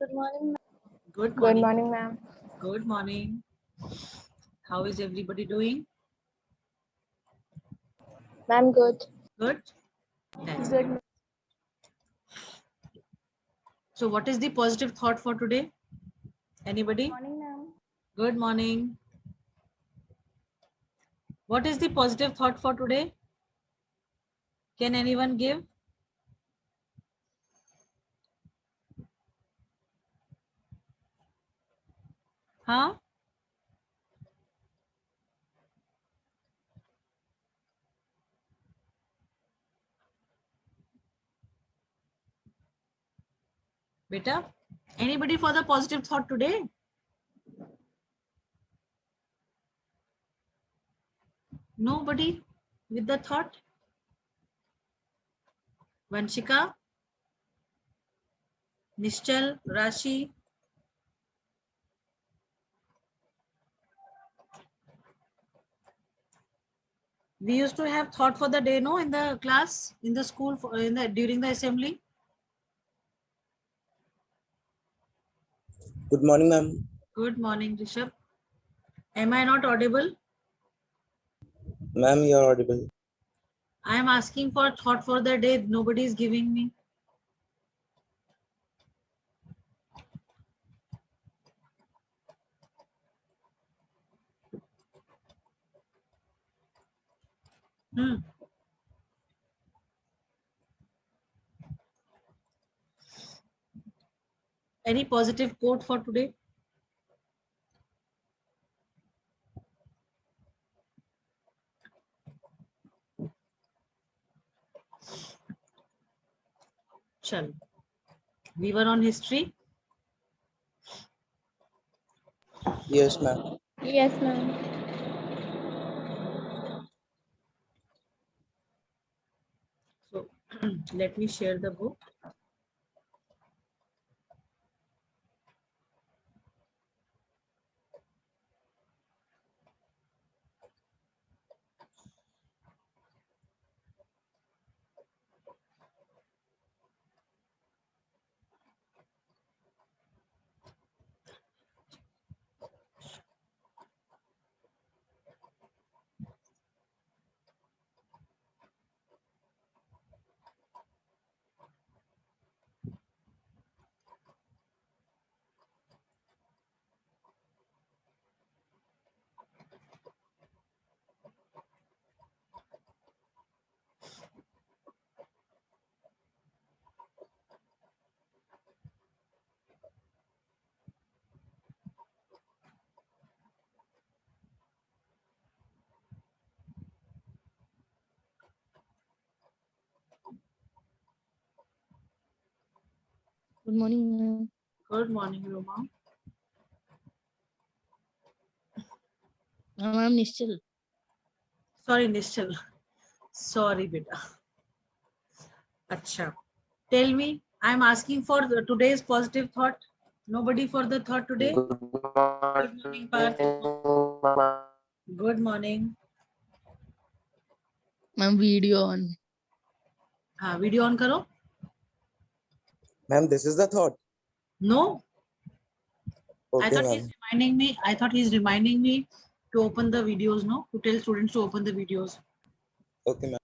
Good morning. Good Good morning. morning, ma'am. Good morning. How is everybody doing? Ma'am, good. Good? Nice. Good. So what is the positive thought for today? Anybody? Morning, ma'am. Good morning. What is the positive thought for today? Can anyone give? Huh? Beta? Anybody for the positive thought today? Nobody with the thought? Vanshika? Nishchal? Rashi? We used to have thought for the day, no, in the class, in the school, during the assembly. Good morning, ma'am. Good morning, Rishabh. Am I not audible? Ma'am, you are audible. I am asking for thought for the day. Nobody is giving me. Any positive quote for today? Chal. We were on history. Yes, ma'am. Yes, ma'am. So let me share the book. Good morning, ma'am. Good morning, Roma. I'm Nishchal. Sorry, Nishchal. Sorry, beta. Acha. Tell me, I'm asking for today's positive thought. Nobody for the thought today? Good morning, Parth. Good morning. Ma'am, video on. हाँ, video on करो. Ma'am, this is the thought. No, I Okay, thought ma'am. he's reminding me. I thought he's reminding me to open the videos. No, to tell students to open the videos. Okay,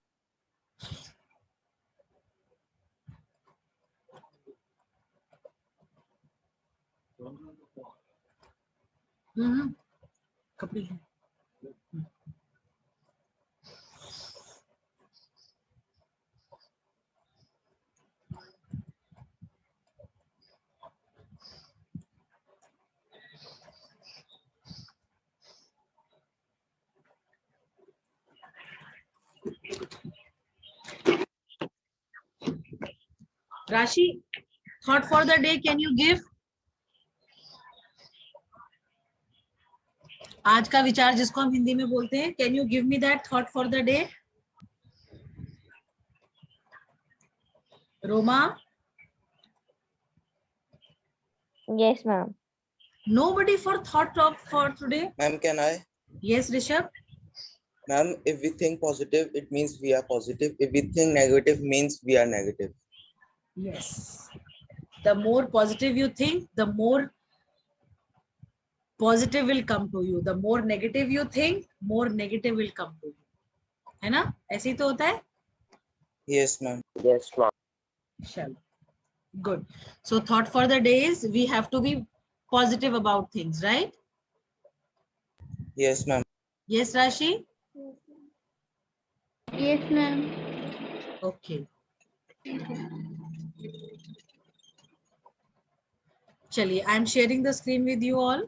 ma'am. कपड़े हैं. Rashi, thought for the day, can you give? आज का विचार जिसको हम हिंदी में बोलते हैं, can you give me that thought for the day? Roma? Yes, ma'am. Nobody for thought of for today? Ma'am, can I? Yes, Rishabh? Ma'am, if we think positive, it means we are positive. If we think negative, means we are negative. Yes. The more positive you think, the more positive will come to you. The more negative you think, more negative will come to you. है ना? ऐसे ही तो होता है? Yes, ma'am. Yes, ma'am. Shall. Good. So thought for the day is we have to be positive about things, right? Yes, ma'am. Yes, Rashi? Yes, ma'am. Okay. Chaliye, I am sharing the screen with you all.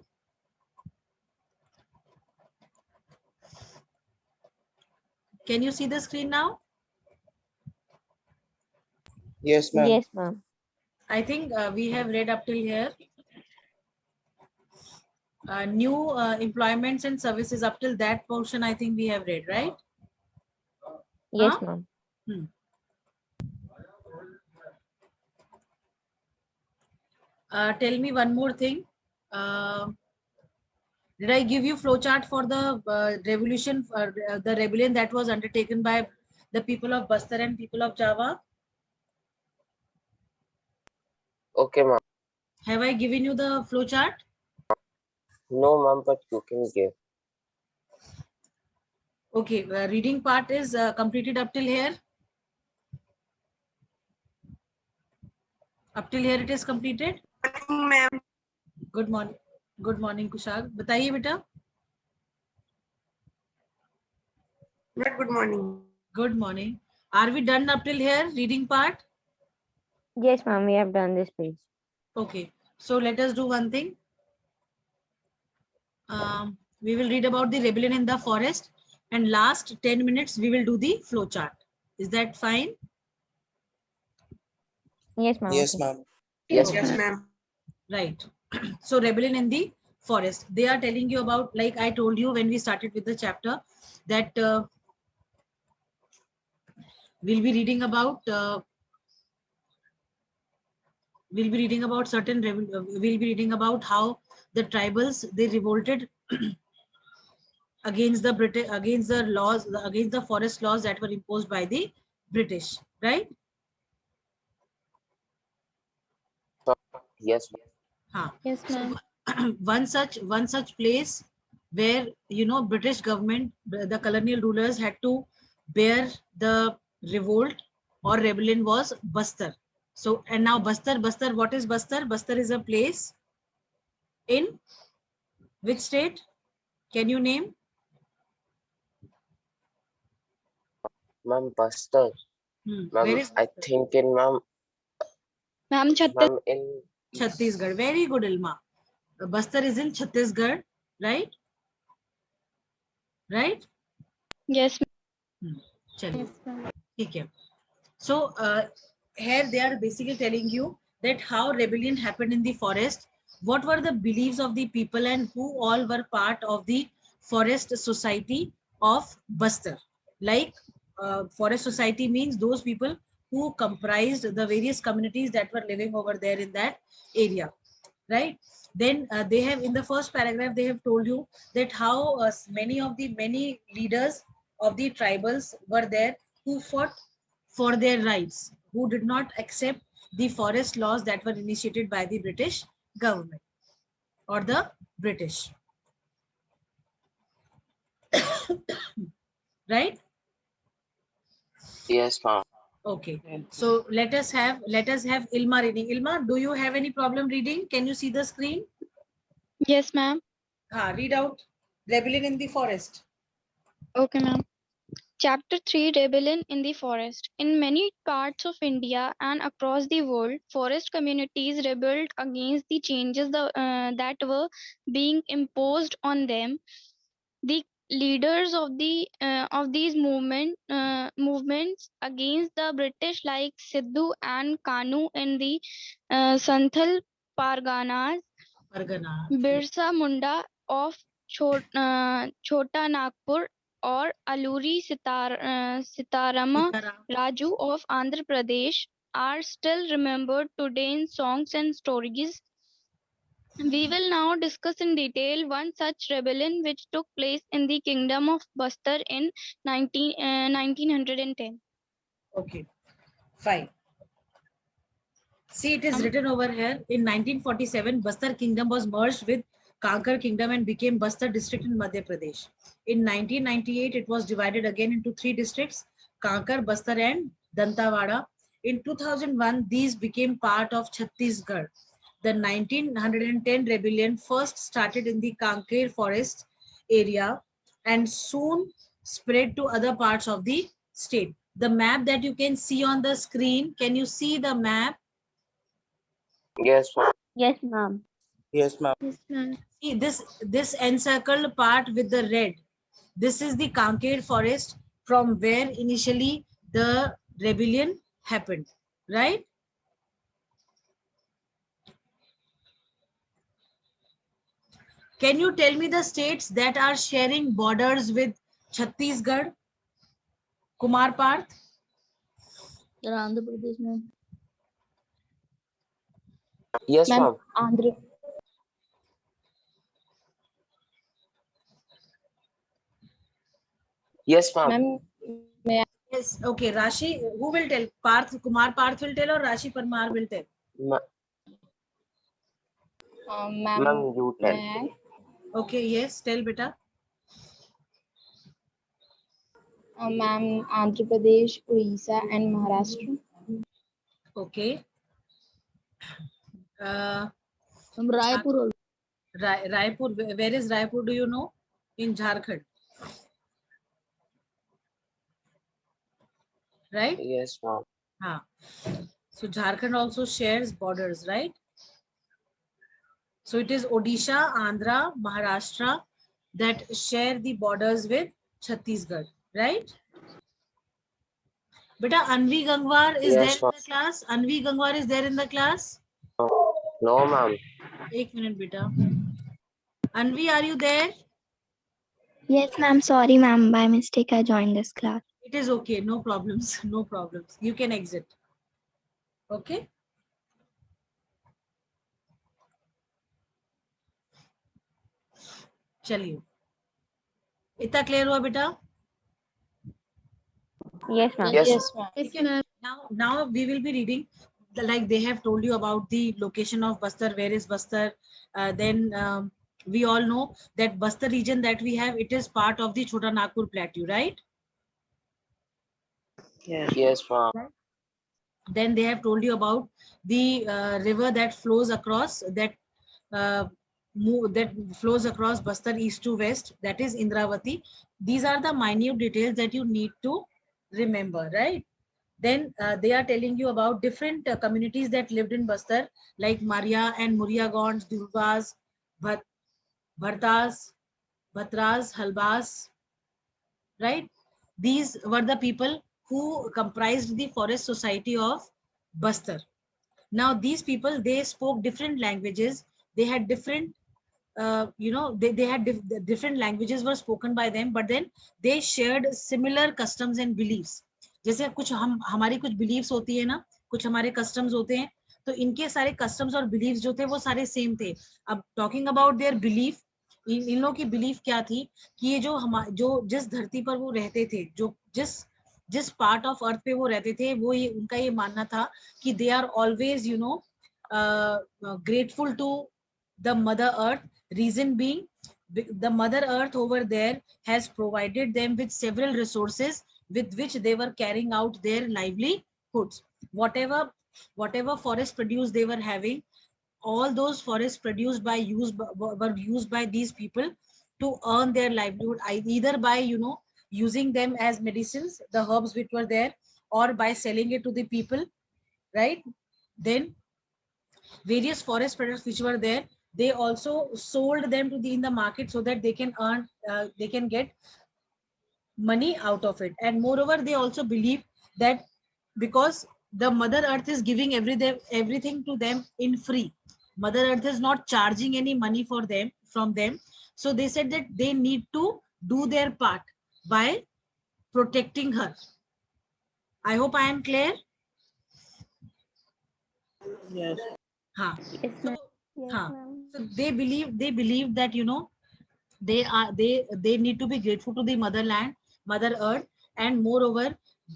Can you see the screen now? Yes, ma'am. Yes, ma'am. I think we have read up till here. New employments and services, up till that portion, I think we have read, right? Yes, Huh? ma'am. Tell me one more thing. Did I give you flowchart for the revolution, the rebellion that was undertaken by the people of Bastar and people of Java? Okay, ma'am. Have I given you the flowchart? No, ma'am, but you can give. Okay, reading part is completed up till here. Up till here it is completed. Ma'am. Good morning. Good morning, Kushal. बताइए बेटा. Good morning. Good morning. Are we done up till here? Reading part. Yes, ma'am. We have done this page. Okay. So let us do one thing. We will read about the rebellion in the forest, and last 10 minutes we will do the flow chart. Is that fine? Yes, ma'am. Yes, Okay. ma'am. Yes, Yes, ma'am. ma'am. Right. So rebellion in the forest. They are telling you about, like I told you when we started with the chapter, that we'll be reading about certain we'll be reading about how the tribals, they revolted against the British, against the laws, against the forest laws that were imposed by the British, right? Yes, Huh. Yes, ma'am. one such place where, you know, British government, the colonial rulers had to bear the revolt or rebellion was Bastar. So, and now Bastar, what is Bastar? Bastar is a place in which state? Can you name? ma'am. Buster. Where Ma'am, is I Bastar? think in ma'am, Ma'am, ma'am in Chhattisgarh. Very good, Ilma. Bastar is in Chhattisgarh, right? Right? Yes, Chaliye. ma'am. ठीक है. So here they are basically telling you that how rebellion happened in the forest, what were the beliefs of the people, and who all were part of the forest society of Bastar. Like forest society means those people who comprised the various communities that were living over there in that area, right? Then they have, in the first paragraph, they have told you that how many leaders of the tribals were there who fought for their rights, who did not accept the forest laws that were initiated by the British government or the British. Right? yes, ma'am. Okay. So let us have Ilma reading. Ilma, do you have any problem reading? Can you see the screen? Yes, ma'am. Read out rebellion in the forest. Okay, ma'am. Chapter 3, Rebellion in the Forest. In many parts of India and across the world, forest communities rebelled against the changes that were being imposed on them. The leaders of these movements against the British, like Sidhu and Kanu in the Santhal Parganas, Pargana. Birsa Munda of Chota Nagpur, or Aluri Sitarama Sitaram. Raju of Andhra Pradesh, are still remembered today in songs and stories. We will now discuss in detail one such rebellion which took place in the kingdom of Bastar in 1910. Okay, fine. See, it is written over here. In 1947, Bastar Kingdom was merged with Kankar Kingdom and became Bastar district in Madhya Pradesh. In 1998, it was divided again into 3 districts, Kankar, Bastar and Dantawada. In 2001, these became part of Chhattisgarh. The 1910 rebellion first started in the Kanker forest area and soon spread to other parts of the state. The map that you can see on the screen, can you see the map? Yes, ma'am. Yes, ma'am. Yes, ma'am. Yes, ma'am. See this encircled part with the red. This is the Kanker forest from where initially the rebellion happened, right? Can you tell me the states that are sharing borders with Chhattisgarh? Kumar Parth? Andhra Pradesh, ma'am. Yes, Ma'am, ma'am. Andhra. Yes, ma'am. Ma'am, Yes. Okay, Rashi, who will tell? Parth, Kumar Parth will tell or Rashi Parmar will tell? Ma- ma'am, Ma'am, you tell. may I? Okay, yes, tell beta. Ma'am, Andhra Pradesh, Odisha, and Maharashtra. Okay. Ma'am, Raipur also. Raipur, where is Raipur? Do you know? In Jharkhand. Right? Yes, ma'am. Ah. So Jharkhand also shares borders, right? So it is Odisha, Andhra, Maharashtra that share the borders with Chhattisgarh, right? Beta, Anvi Gangwar is there Yes, in ma'am. the class? Anvi Gangwar is there in the class? No, ma'am. 1 minute, beta. Anvi, are you there? Yes, ma'am. Sorry, ma'am. By mistake, I joined this class. It is okay. No problems. No problems. You can exit. Okay. चलिए इतना clear हुआ बेटा Yes, ma'am. Yes, Yes, ma'am. Yes, ma'am. now we will be reading like they have told you about the location of Bastar, where is Bastar. Then we all know that Bastar region that we have, it is part of the Chota Nagpur plateau, right? yes, ma'am. Then they have told you about the river that flows across uh, that flows across Bastar east to west, that is Indravati. These are the minute details that you need to remember, right? Then they are telling you about different communities that lived in Bastar, like Maria and Muria Gonds, Durvas, Bhartas, Bhatras, Halbas, right? These were the people who comprised the forest society of Bastar. Now, these people, they spoke different languages. They had different, they had different languages were spoken by them, but then they shared similar customs and beliefs. जैसे कुछ हमारी कुछ beliefs होती है ना, कुछ हमारे customs होते हैं, तो इनके सारे customs और beliefs जो थे वो सारे same थे. अब talking about their belief, इन लोगों की belief क्या थी कि ये जो जिस धरती पर वो रहते थे, जो जिस पार्ट ऑफ अर्थ पे वो रहते थे, वो ये उनका ये मानना था कि they are always grateful to the mother earth. Reason being, the mother earth over there has provided them with several resources with which they were carrying out their livelihoods. Whatever forest produce they were having, all those forests produced were used by these people to earn their livelihood, either by using them as medicines, the herbs which were there, or by selling it to the people, right? Then various forest products which were there, they also sold them in the market so that they can earn, they can get money out of it. And moreover, they also believe that because the mother earth is giving everything to them in free, mother earth is not charging any money from them, so they said that they need to do their part by protecting her. I hope I am clear. Yes. Yes, ma'am. Yes, Huh. ma'am. So they believe that they need to be grateful to the mother earth, and moreover,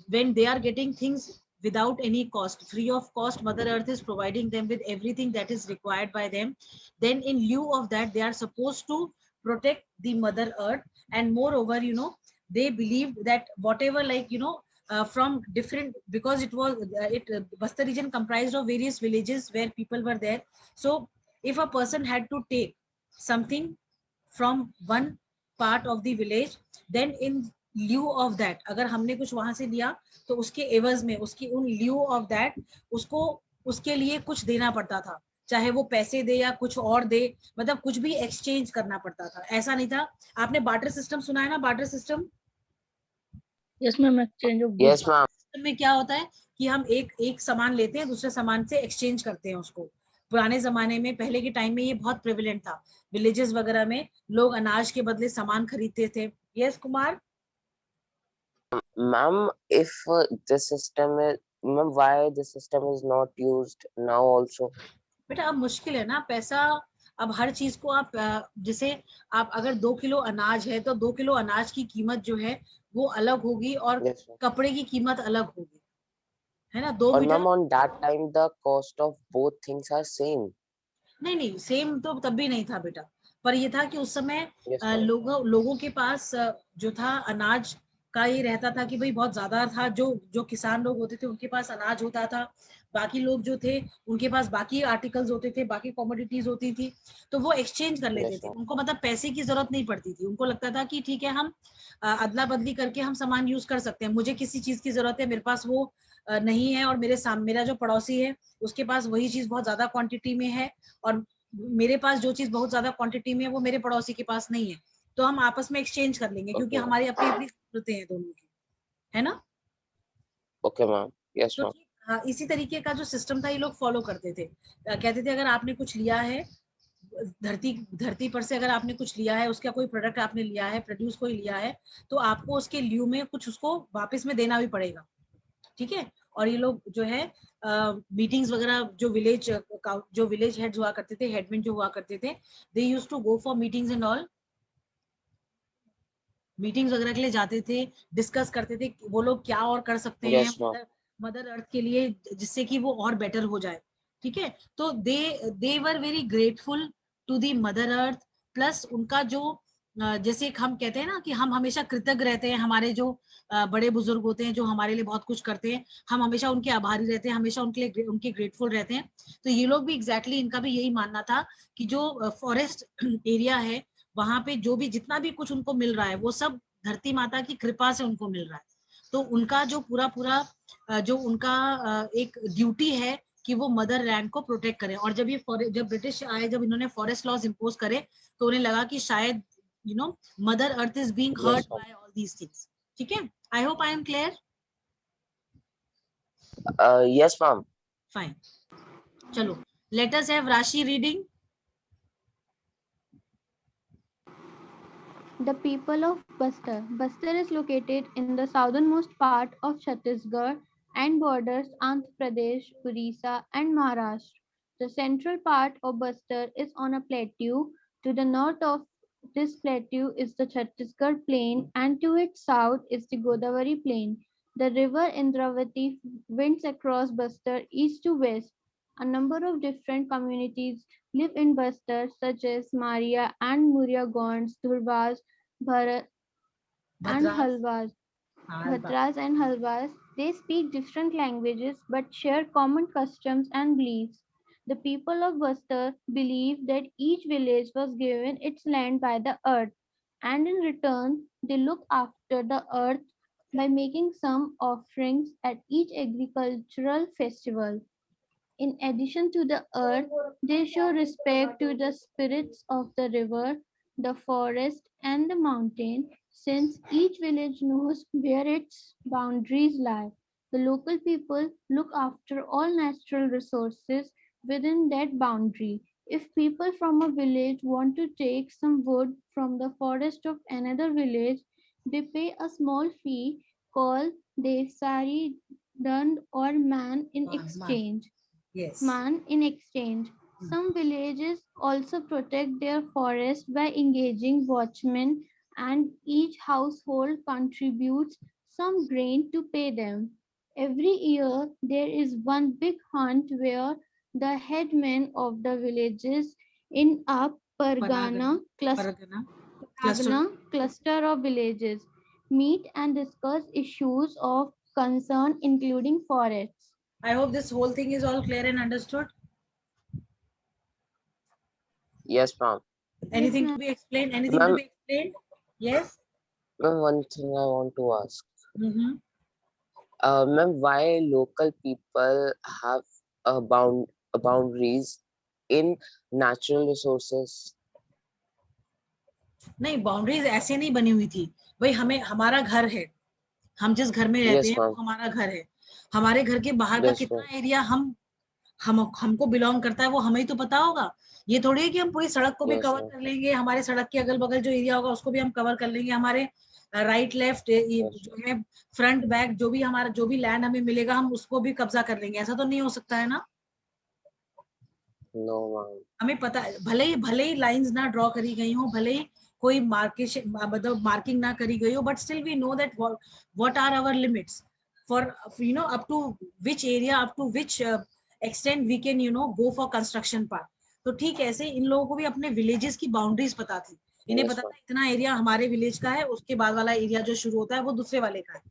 when they are getting things without any cost, free of cost. Mother Earth is providing them with everything that is required by them. Then in lieu of that, they are supposed to protect the Mother Earth. And moreover, they believed that whatever, like, from different, because it was Bastar region comprised of various villages where people were there. So if a person had to take something from one part of the village, then in lieu of that, अगर हमने कुछ वहां से लिया तो उसके एवज में, उसकी उन lieu of that, उसको उसके लिए कुछ देना पड़ता था, चाहे वो पैसे दे या कुछ और दे, मतलब कुछ भी एक्सचेंज करना पड़ता था, ऐसा नहीं था। आपने बार्टर सिस्टम सुना है ना, barter system? Yes, ma'am. Exchange of Yes, goods. ma'am. में क्या होता है कि हम एक सामान लेते हैं, दूसरे सामान से एक्सचेंज करते हैं उसको। पुराने जमाने में, पहले के टाइम में ये बहुत प्रेवलेंट था। विलेजेस वगैरह में लोग अनाज के बदले सामान खरीदते थे। Yes Kumar? Ma'am, if this system is, ma'am, why this system is not used now also? बेटा अब मुश्किल है ना, पैसा, अब हर चीज को आप जैसे आप अगर 2 किलो अनाज है तो 2 किलो अनाज की कीमत जो है वो अलग होगी, और Yes, ma'am. कपड़े की कीमत अलग होगी, है ना? 2 Or metre. ma'am, on that time the cost of both things are same. नहीं, सेम तो तब भी नहीं था बेटा, पर ये था कि उस समय Yes, ma'am. लोगों के पास जो था अनाज का, ये रहता था कि भाई बहुत ज्यादा था, जो किसान लोग होते थे उनके पास अनाज होता था, बाकी लोग जो थे उनके पास बाकी आर्टिकल्स होते थे, बाकी कमोडिटीज होती थी, तो वो एक्सचेंज कर लेते Yes, थे। ma'am. उनको मतलब पैसे की जरूरत नहीं पड़ती थी, उनको लगता था कि ठीक है, हम अदला बदली करके हम सामान यूज कर सकते हैं। मुझे किसी चीज की जरूरत है, मेरे पास वो नहीं है, और मेरा जो पड़ोसी है उसके पास वही चीज बहुत ज्यादा क्वांटिटी में है, और मेरे पास जो चीज बहुत ज्यादा क्वांटिटी में है वो मेरे पड़ोसी के पास नहीं है, तो हम आपस में एक्सचेंज कर लेंगे, क्योंकि Okay. हमारी अपनी अपनी जरूरतें हैं दोनों की, है ना? Okay, ma'am. Yes, तो ma'am. हाँ, इसी तरीके का जो सिस्टम था ये लोग फॉलो करते थे। कहते थे अगर आपने कुछ लिया है धरती पर से, अगर आपने कुछ लिया है, उसका कोई प्रोडक्ट आपने लिया है, प्रोड्यूस कोई लिया है, तो आपको उसके ल्यू में कुछ उसको वापस में देना भी पड़ेगा, ठीक है? और ये लोग जो है मीटिंग्स वगैरह, जो विलेज हेड्स हुआ करते थे, हेडमेन जो हुआ करते थे, they used to go for meetings and all, meetings वगैरह के लिए जाते थे, डिस्कस करते थे वो लोग क्या और कर सकते हैं Yes, ma'am. मदर अर्थ के लिए, जिससे कि वो और बेटर हो जाए, ठीक है? तो they were very grateful to the mother earth. Plus उनका जो जैसे हम कहते हैं ना कि हम हमेशा कृतज्ञ रहते हैं, हमारे जो बड़े बुजुर्ग होते हैं जो हमारे लिए बहुत कुछ करते हैं, हम हमेशा उनके आभारी रहते हैं, हमेशा उनके ग्रेटफुल रहते हैं। तो ये लोग भी एग्जैक्टली इनका भी यही मानना था कि जो फॉरेस्ट एरिया है, वहां पे जो भी जितना भी कुछ उनको मिल रहा है वो सब धरती माता की कृपा से उनको मिल रहा है। तो उनका जो पूरा जो उनका एक ड्यूटी है कि वो मदर लैंड को प्रोटेक्ट करें। और जब ब्रिटिश आए, जब इन्होंने फॉरेस्ट लॉज इम्पोज करे, तो उन्हें लगा कि शायद mother earth is being hurt Yes, ma'am. By all these things. ठीक है, I hope I am clear. Yes, ma'am. Fine, चलो let us have Rashi reading. The people of Bastar. Bastar is located in the southernmost part of Chhattisgarh and borders Andhra Pradesh, Orissa, and Maharashtra. The central part of Bastar is on a plateau. To the north of this plateau is the Chhattisgarh Plain, and to its south is the Godavari Plain. The river Indravati winds across Bastar east to west. A number of different communities live in Bastar, such as Maria and Muria Gonds, Dhurvas, Bharat and Halwas. Bhatras and Halwas, they speak different languages but share common customs and beliefs. The people of Bastar believe that each village was given its land by the earth, and in return, they look after the earth by making some offerings at each agricultural festival. In addition to the earth, they show respect to the spirits of the river, the forest, and the mountain, since each village knows where its boundaries lie. The local people look after all natural resources within that boundary. If people from a village want to take some wood from the forest of another village, they pay a small fee called Devsari Dand or Man in exchange. Yes. Man in exchange. Some villages also protect their forest by engaging watchmen, and each household contributes some grain to pay them. Every year, there is one big hunt where the headmen of the villages in a Paragana, Paragana cluster. Pargana cluster of villages meet and discuss issues of concern, including forests. I hope this whole thing is all clear and understood. Yes, ma'am. Anything ma'am. to be explained? Anything to Ma'am, be explained? Yes. ma'am, one thing I want to ask. Mm-hmm. Ma'am, why local people have boundaries in natural resources? नहीं, boundaries ऐसे नहीं बनी हुई थी भाई, हमें हमारा घर है, हम जिस घर में रहते Yes, हैं वो ma'am. हमारा घर है, हमारे घर के बाहर का Yes, कितना ma'am. एरिया हमको बिलोंग करता है वो हमें ही तो पता होगा। ये थोड़ी है कि हम पूरी सड़क को भी Yes, कवर ma'am. कर लेंगे, हमारे सड़क के अगल बगल जो एरिया होगा उसको भी हम कवर कर लेंगे, हमारे राइट लेफ्ट Yes, जो है फ्रंट बैक जो भी हमारा जो भी लैंड हमें मिलेगा हम उसको भी कब्जा कर लेंगे, ऐसा तो नहीं हो सकता है ना। no, ma'am. हमें पता है, भले ही लाइंस ना ड्रॉ करी गई हो, भले ही कोई मतलब मार्किंग ना करी गई हो, but still we know that what are our limits for up to which area, up to which extent we can go for construction part. तो ठीक है, ऐसे इन लोगों को भी अपने विलेजेस की बाउंड्रीज पता थी, इन्हें Yes, पता ma'am. था इतना एरिया हमारे विलेज का है, उसके बाद वाला एरिया जो शुरू होता है वो दूसरे वाले का है।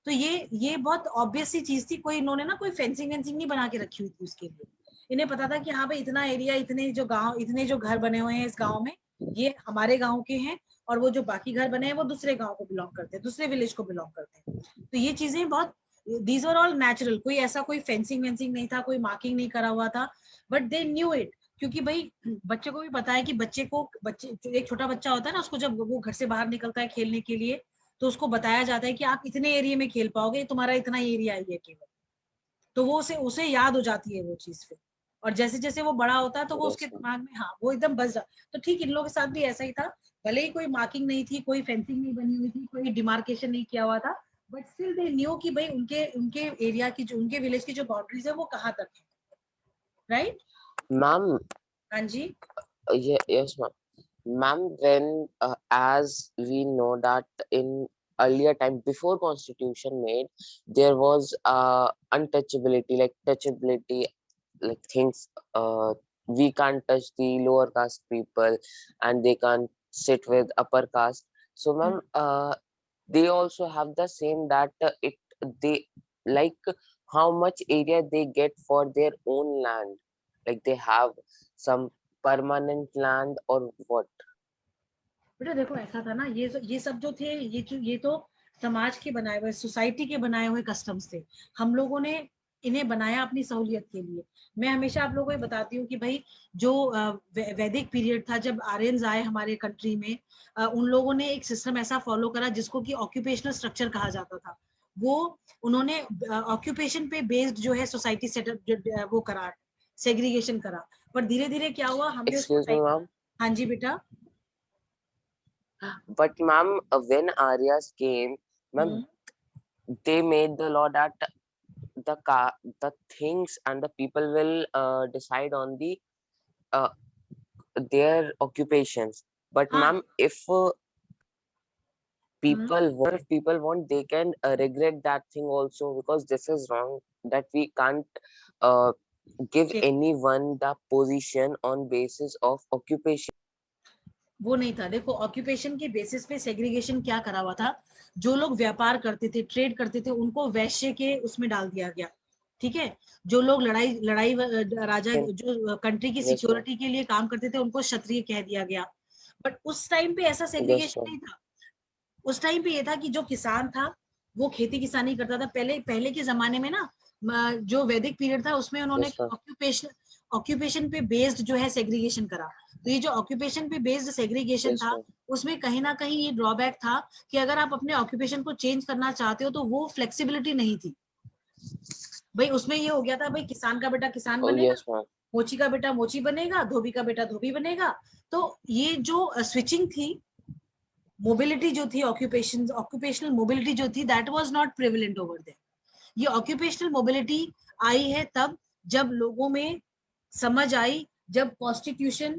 तो ये बहुत ऑब्वियस सी चीज थी, कोई इन्होंने ना कोई फेंसिंग वेंसिंग नहीं बना के रखी हुई थी उसके लिए। इन्हें पता था कि हाँ भाई इतना एरिया, इतने जो घर बने हुए हैं इस गांव में ये हमारे गांव के हैं, और वो जो बाकी घर बने हैं वो दूसरे गांव को बिलोंग करते हैं, दूसरे विलेज को बिलोंग करते हैं। तो ये चीजें बहुत, दीज आर ऑल नेचुरल, कोई ऐसा कोई फेंसिंग वेंसिंग नहीं था, कोई मार्किंग नहीं करा हुआ था, बट दे न्यू इट। क्योंकि भाई बच्चे को भी पता है कि बच्चे एक छोटा बच्चा होता है ना, उसको जब वो घर से बाहर निकलता है खेलने के लिए तो उसको बताया जाता है कि आप इतने एरिया में खेल पाओगे, तुम्हारा इतना एरिया है केवल, तो वो उसे याद हो जाती है वो चीज फिर, और जैसे जैसे वो बड़ा होता है तो वो Yes, उसके ma'am. दिमाग में हाँ वो एकदम बस जाता। तो ठीक इन लोगों के साथ भी ऐसा ही था, भले ही कोई मार्किंग नहीं थी, कोई फेंसिंग नहीं बनी हुई थी, कोई डिमार्केशन नहीं किया हुआ था, बट स्टिल दे न्यू कि भाई उनके उनके एरिया की जो उनके विलेज की जो बाउंड्रीज है वो कहाँ तक है, राइट। Ma'am, हाँ जी। yes, ma'am. Ma'am, when as we know that in earlier time before constitution made, there was untouchability, like touchability, like things we can't touch the lower caste people and they can't sit with upper caste. So ma'am, they also have the same that they like how much area they get for their own land, like they have some permanent land or what? बेटा देखो ऐसा था ना, ये सब जो थे, ये तो समाज के बनाए हुए, सोसाइटी के बनाए हुए कस्टम्स थे, हम लोगों ने इन्हें बनाया अपनी सहूलियत के लिए। मैं हमेशा आप लोगों को ये बताती हूँ कि भाई जो वैदिक पीरियड था, जब आर्यंस आए हमारे कंट्री में, उन लोगों ने एक सिस्टम ऐसा फॉलो करा जिसको कि ऑक्यूपेशनल स्ट्रक्चर कहा जाता था। वो उन्होंने ऑक्यूपेशन पे बेस्ड जो है सोसाइटी सेटअप वो करा, सेग्रीगेशन करा, पर धीरे धीरे क्या हुआ हमने उसको Excuse me, ma'am. हाँ जी बेटा। But ma'am, when Aryas came, ma'am, they made the law that the things and the people will decide on the uh, their occupations. But हाँ ma'am, if people want, they can regret that thing also, because this is wrong. That we can't give okay. anyone the position on basis of occupation. वो नहीं था, देखो occupation के basis पे segregation क्या करा हुआ था, जो लोग व्यापार करते थे, ट्रेड करते थे, उनको वैश्य के उसमें डाल दिया गया, ठीक है। जो लोग लड़ाई लड़ाई राजा जो कंट्री की Yes, ma'am. सिक्योरिटी के लिए काम करते थे उनको क्षत्रिय कह दिया गया। बट उस टाइम पे ऐसा Yes, सेग्रीगेशन ma'am. नहीं था। उस टाइम पे ये था कि जो किसान था वो खेती किसानी करता था। पहले के जमाने में ना, जो वैदिक पीरियड था उसमें उन्होंने Yes, ma'am. ऑक्यूपेशन पे बेस्ड जो है सेग्रीगेशन करा। तो ये जो ऑक्यूपेशन पे बेस्ड सेग्रीगेशन Yes, था ma'am. उसमें कहीं ना कहीं ये ड्रॉबैक था कि अगर आप अपने ऑक्यूपेशन को चेंज करना चाहते हो तो वो फ्लेक्सिबिलिटी नहीं थी भाई। उसमें ये हो गया था भाई किसान का बेटा किसान Oh, बनेगा, yes, ma'am. मोची का बेटा मोची बनेगा, धोबी का बेटा धोबी बनेगा। तो ये जो स्विचिंग थी, मोबिलिटी जो थी, ऑक्यूपेशनल मोबिलिटी जो थी, that was not prevalent over there. ये ऑक्यूपेशनल मोबिलिटी आई है तब जब लोगों में समझ आई, जब कॉन्स्टिट्यूशन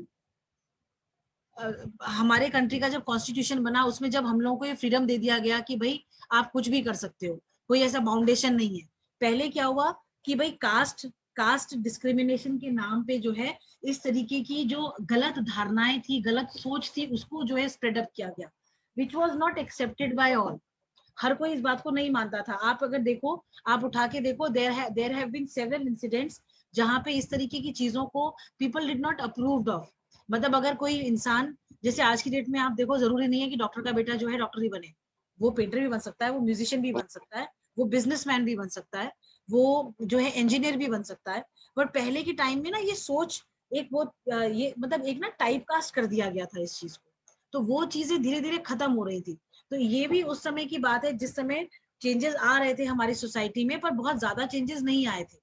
हमारे कंट्री का जब कॉन्स्टिट्यूशन बना, उसमें जब हम लोगों को ये फ्रीडम दे दिया गया कि भाई आप कुछ भी कर सकते हो, कोई ऐसा बाउंडेशन नहीं है। पहले क्या हुआ कि भाई कास्ट डिस्क्रिमिनेशन के नाम पे जो है इस तरीके की जो गलत धारणाएं थी, गलत सोच थी, उसको जो है स्प्रेड अप किया गया, which was not accepted by all. हर कोई इस बात को नहीं मानता था। आप अगर देखो, आप उठा के देखो, there have been several incidents जहां पे इस तरीके की चीजों को people did not approved of. मतलब अगर कोई इंसान, जैसे आज की डेट में आप देखो, जरूरी नहीं है कि डॉक्टर का बेटा जो है डॉक्टर ही बने, वो पेंटर भी बन सकता है, वो म्यूजिशियन भी बन सकता है, वो बिजनेसमैन भी बन सकता है, वो जो है इंजीनियर भी बन सकता है। बट पहले के टाइम में ना ये सोच एक वो ये मतलब एक ना टाइप कास्ट कर दिया गया था इस चीज को, तो वो चीजें धीरे धीरे खत्म हो रही थी। तो ये भी उस समय की बात है जिस समय चेंजेस आ रहे थे हमारी सोसाइटी में, पर बहुत ज्यादा चेंजेस नहीं आए थे।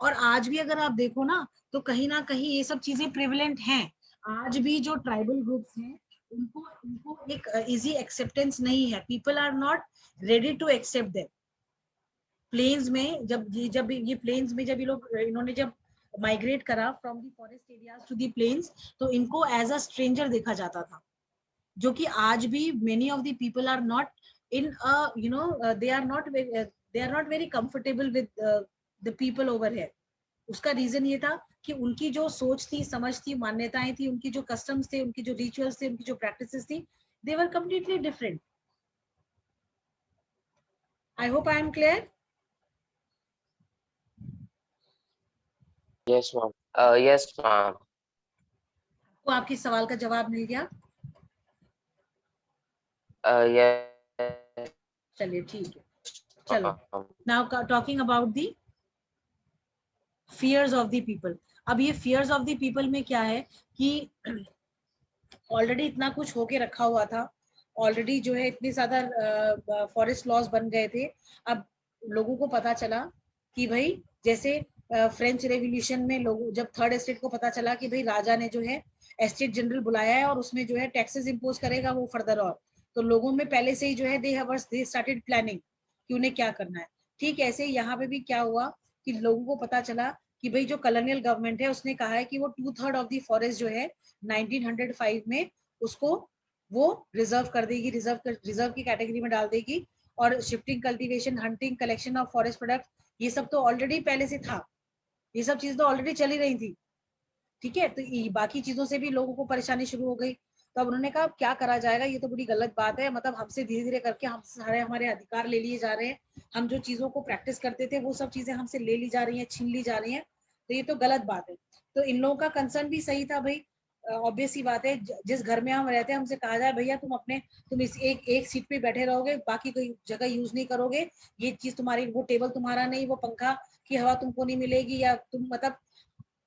और आज भी अगर आप देखो ना कहीं ये सब चीजें प्रिविलेंट हैं। आज भी जो ट्राइबल ग्रुप्स हैं उनको उनको एक इजी एक्सेप्टेंस नहीं है, people are not ready to accept them. Plains में जब ये प्लेन्स में जब ये लोग इन्होंने जब माइग्रेट करा from the forest areas to the plains, तो इनको एज अ स्ट्रेंजर देखा जाता था, जो कि आज भी many of the people are not in they are not very comfortable with the people over here. उसका रीजन ये था कि उनकी जो सोच थी, समझ थी, मान्यताएं थी, उनकी जो कस्टम्स थे, उनकी जो रिचुअल्स थे, उनकी जो प्रैक्टिसेस थी, they were completely different. I hope I am clear. Yes, ma'am. Yes, ma'am. को आपके सवाल का जवाब मिल गया? Yes, चलिए ठीक है। चलो, ma'am. Now talking about the fears of the people. अब ये फियर्स ऑफ द पीपल में क्या है कि ऑलरेडी इतना कुछ होके रखा हुआ था, ऑलरेडी जो है इतने ज्यादा फॉरेस्ट लॉज बन गए थे। अब लोगों को पता चला कि भाई जैसे फ्रेंच रेवोल्यूशन में लोगों, जब थर्ड एस्टेट को पता चला कि भाई राजा ने जो है एस्टेट जनरल बुलाया है और उसमें जो है टैक्सेस इंपोज करेगा वो फर्दर, और तो लोगों में पहले से ही जो है दे स्टार्टेड प्लानिंग कि उन्हें क्या करना है। ठीक ऐसे यहाँ पे भी क्या हुआ कि लोगों को पता चला कि भाई जो कॉलोनियल गवर्नमेंट है उसने कहा है कि वो 2/3 ऑफ द फॉरेस्ट जो है 1905 में उसको वो रिजर्व कर देगी, रिजर्व की कैटेगरी में डाल देगी। और shifting, cultivation, hunting, collection of forest product, ये सब तो ऑलरेडी पहले से था, ये सब चीज तो ऑलरेडी चली रही थी। ठीक है, तो बाकी चीजों से भी लोगों को परेशानी शुरू हो गई। तो अब उन्होंने कहा क्या करा जाएगा, ये तो बड़ी गलत बात है, मतलब हमसे धीरे धीरे करके हम सारे हमारे अधिकार ले लिए जा रहे हैं, हम जो चीजों को प्रैक्टिस करते थे वो सब चीजें हमसे ले ली जा रही हैं, छीन ली जा रही हैं, तो ये तो गलत बात है। तो इन लोगों का कंसर्न भी सही था भाई। ऑब्वियस सी बात है, जिस घर में हम रहते हैं हमसे कहा जाए भैया तुम इस एक सीट पे बैठे रहोगे, बाकी कोई जगह यूज नहीं करोगे, ये चीज तुम्हारी, वो टेबल तुम्हारा नहीं, वो पंखा की हवा तुमको नहीं मिलेगी, या तुम मतलब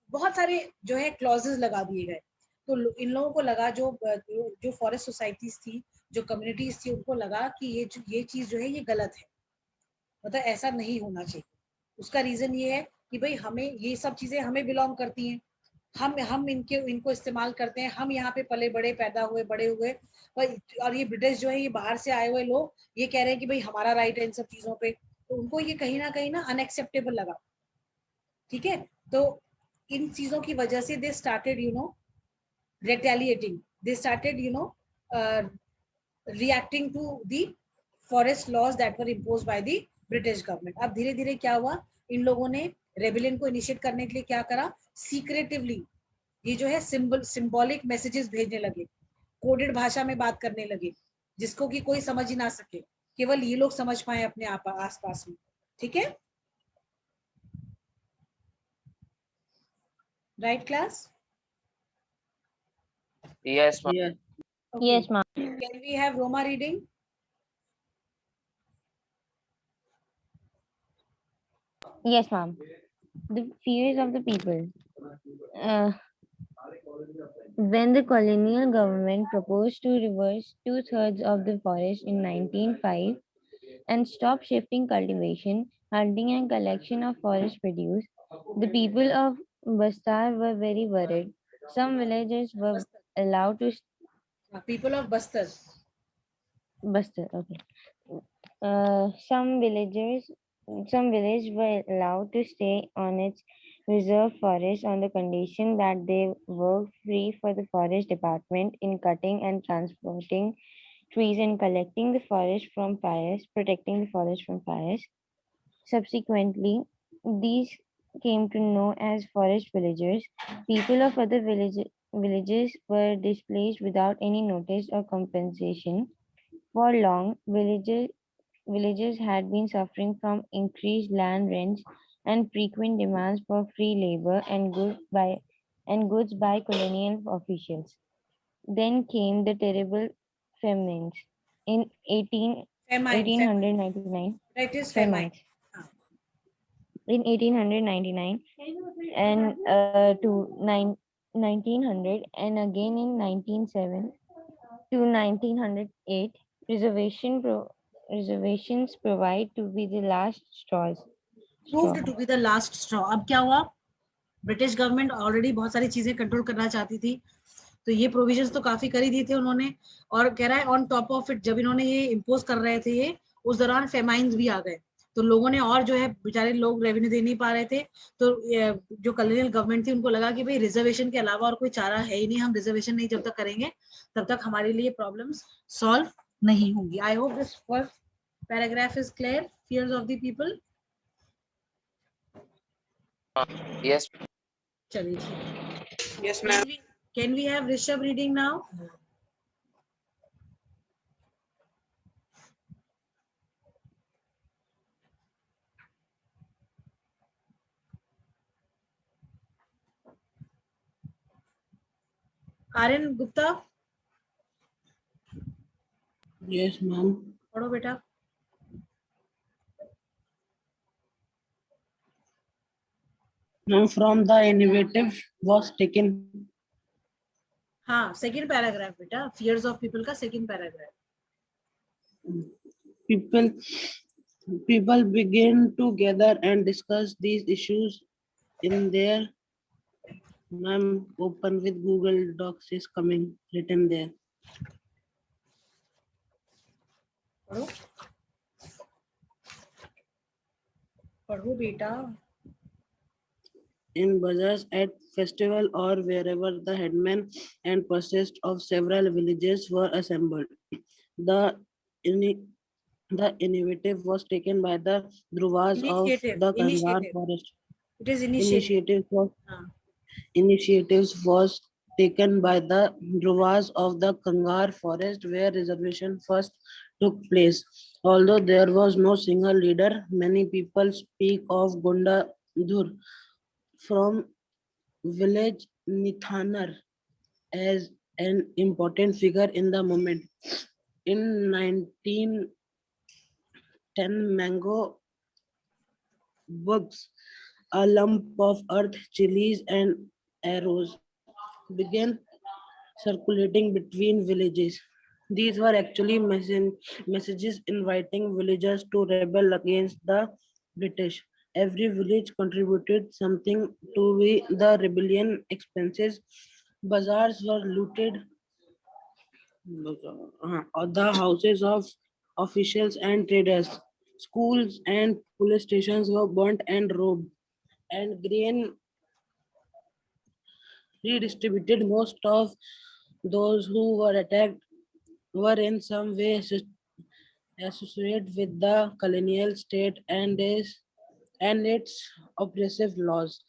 बहुत सारे जो है क्लॉजेस लगा दिए गए। तो इन लोगों को लगा, जो फॉरेस्ट सोसाइटीज थी, जो कम्युनिटीज थी, उनको लगा कि ये चीज जो है ये गलत है, मतलब ऐसा नहीं होना चाहिए। उसका रीजन ये है कि भाई हमें ये सब चीजें हमें बिलोंग करती हैं, हम इनको इस्तेमाल करते हैं, हम यहाँ पे पले बड़े, पैदा हुए, बड़े हुए। और ये ब्रिटिश जो है, ये बाहर से आए हुए लोग ये कह रहे हैं कि भाई हमारा राइट है इन सब चीजों पे, तो उनको ये कहीं ना अनएक्सेप्टेबल लगा। ठीक है, तो इन चीजों की वजह से they started retaliating, they started uh, reacting to the forest laws that were imposed by the British government। अब धीरे धीरे क्या हुआ, इन लोगों ने रेबेलियन को इनिशिएट करने के लिए क्या करा, सीक्रेटिवली ये जो है सिंबॉलिक मैसेजेस भेजने लगे, कोडेड भाषा में बात करने लगे, जिसको कि कोई समझ ही ना सके, केवल ये लोग समझ पाए अपने आस पास में। ठीक है, right class? Yes, ma'am. Yes. Okay. Yes, ma'am. Can we have Roma reading? Yes, ma'am. The fears of the people. Uh, when the colonial government proposed to reverse 2/3 of the forest in 1905 and stop shifting cultivation, hunting, and collection of forest produce, the people of Bastar were very worried. Some villagers were allowed to People of Bastar. Bastar, okay. Some villages were allowed to stay on its reserve forest on the condition that they work free for the forest department in cutting and transporting trees and collecting the forest from fires, protecting the forest from fires. Subsequently, these came to know as forest villagers. People of other villages were displaced without any notice or compensation. For long, villagers had been suffering from increased land rents and frequent demands for free labor and goods by colonial officials. Then came the terrible famines in Famine. 1899. That is famine. Famines in 1899 and to 1900 and again in 1907 to 1908. Reservations provide to be the last straws. Proved to be the last straw. अब क्या हुआ? British government already बहुत सारी चीजें control करना चाहती थी, तो ये प्रोविजंस तो काफी कर ही दिए थे उन्होंने, और कह रहा है ऑन टॉप ऑफ इट जब इन्होंने ये इम्पोज कर रहे थे ये, उस दौरान फेमाइंस भी आ गए, तो लोगों ने और जो है बेचारे लोग रेवेन्यू दे नहीं पा रहे थे, तो जो कॉलोनियल गवर्नमेंट थी उनको लगा कि भाई रिजर्वेशन के अलावा और कोई चारा है ही नहीं, हम रिजर्वेशन नहीं जब तक करेंगे तब तक हमारे लिए प्रॉब्लम्स सॉल्व नहीं होंगी. I hope this first paragraph is clear. Fears of the people. Yes. चलिए. Yes, ma'am. Can we have Rishabh reading now? Aryan Gupta. Yes, ma'am. पढ़ो बेटा. Now, from the innovative was taken. हाँ, second paragraph बेटा. Fears of people का second paragraph. People began to gather and discuss these issues in their. Ma'am, open with Google Docs is coming written there. पढ़ो. पढ़ो बेटा. In bazaars, at festival, or wherever the headmen and purses of several villages were assembled. The the initiative was taken by the Druvas of the Kangar forest. It is initiative. Initiatives was taken by the Druvas of the Kangar forest where reservation first took place. Although there was no single leader, many people speak of Gundadur from village Nithanar as an important figure in the movement. In 1910, mango bugs, a lump of earth, chilies, and arrows began circulating between villages. These were actually messages inviting villagers to rebel against the British. Every village contributed something to the rebellion expenses. Bazaars were looted. The houses of officials and traders. Schools and police stations were burnt and robbed. And grain redistributed. Most of those who were attacked were in some way associated with the colonial state and its oppressive laws.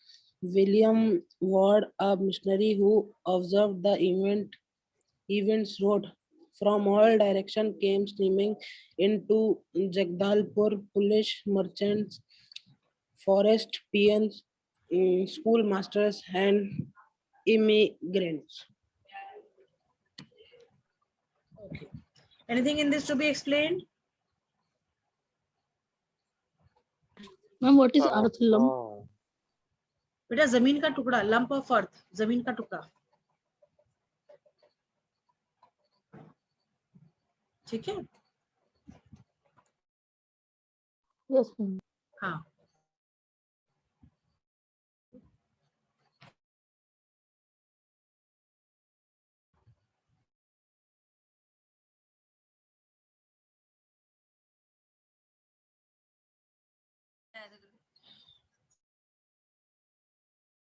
William Ward, a missionary who observed the events, wrote, "From all directions came streaming into Jagdalpur police merchants, forest peons, schoolmasters, and immigrants." Okay. Anything in this to be explained? Ma'am, what is earth lump? Oh. बेटा जमीन का टुकड़ा, lump of earth, जमीन का टुकड़ा. ठीक है. Yes, ma'am. हाँ.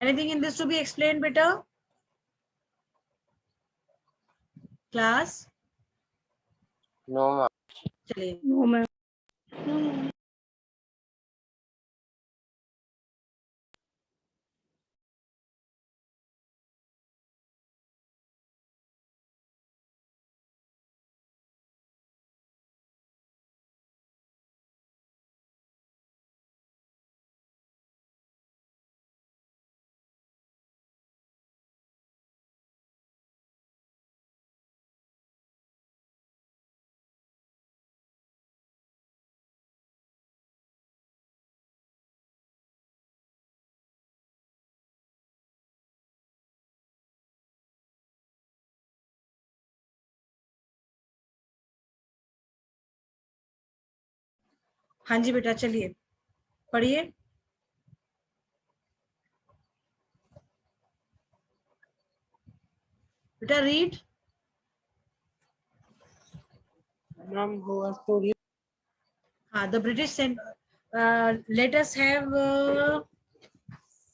Anything in this to be explained, beta? Class? No, ma'am. चलिए. No, ma'am. No, ma'am. हाँ जी बेटा, चलिए पढ़िए। बेटा read. Ma'am, who was to read? The British sent. Let us have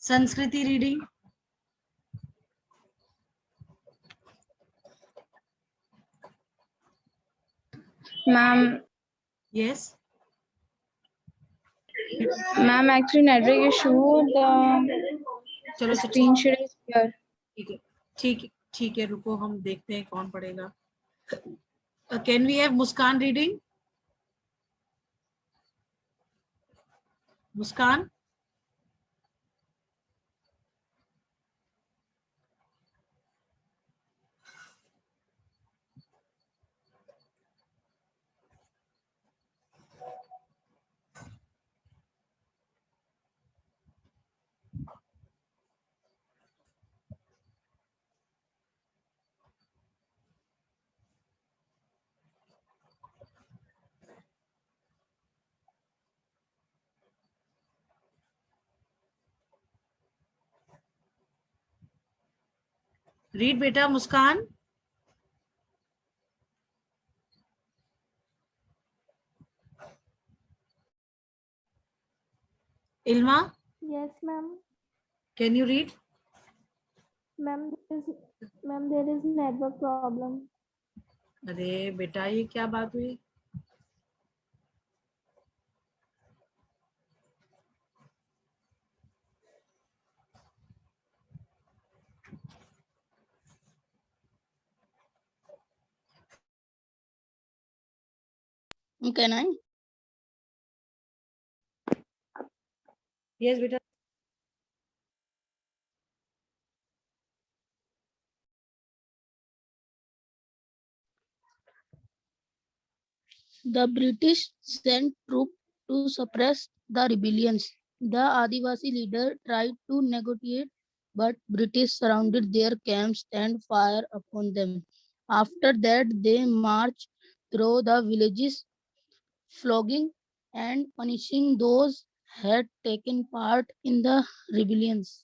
Sanskriti reading. Ma'am, Yes. ma'am, actually network issue. चलो The screen share is here. ठीक है, ठीक है, रुको हम देखते हैं कौन पढ़ेगा। Can we have Muskan reading? Muskan. Read beta Muskan. Ilma, Yes, ma'am. can you read? Ma'am, there is network problem. अरे बेटा ये क्या बात हुई? Can I? Yes बेटा. The British sent troops to suppress the rebellions. The Adivasi leader tried to negotiate, but British surrounded their camps and fired upon them. After that, they marched through the villages, flogging and punishing those had taken part in the rebellions.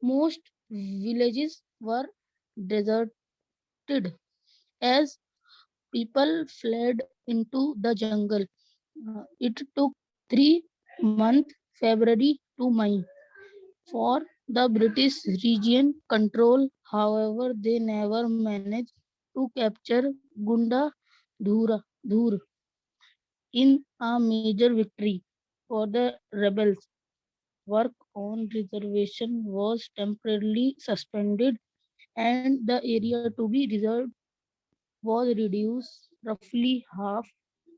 Most villages were deserted as people fled into the jungle. It took 3 months, February to May, for the British region control. However, they never managed to capture Gunda Dhur in a major victory for the rebels. Work on reservation was temporarily suspended and the area to be reserved was reduced roughly half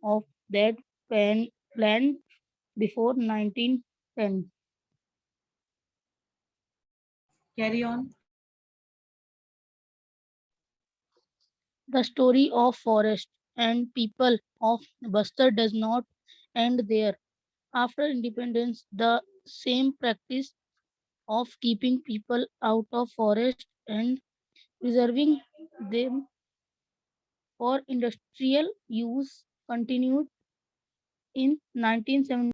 of that plan before 1910. Carry on. The story of forest and people of Bastar does not end there. After independence, the same practice of keeping people out of forest and preserving them for industrial use continued in 1970.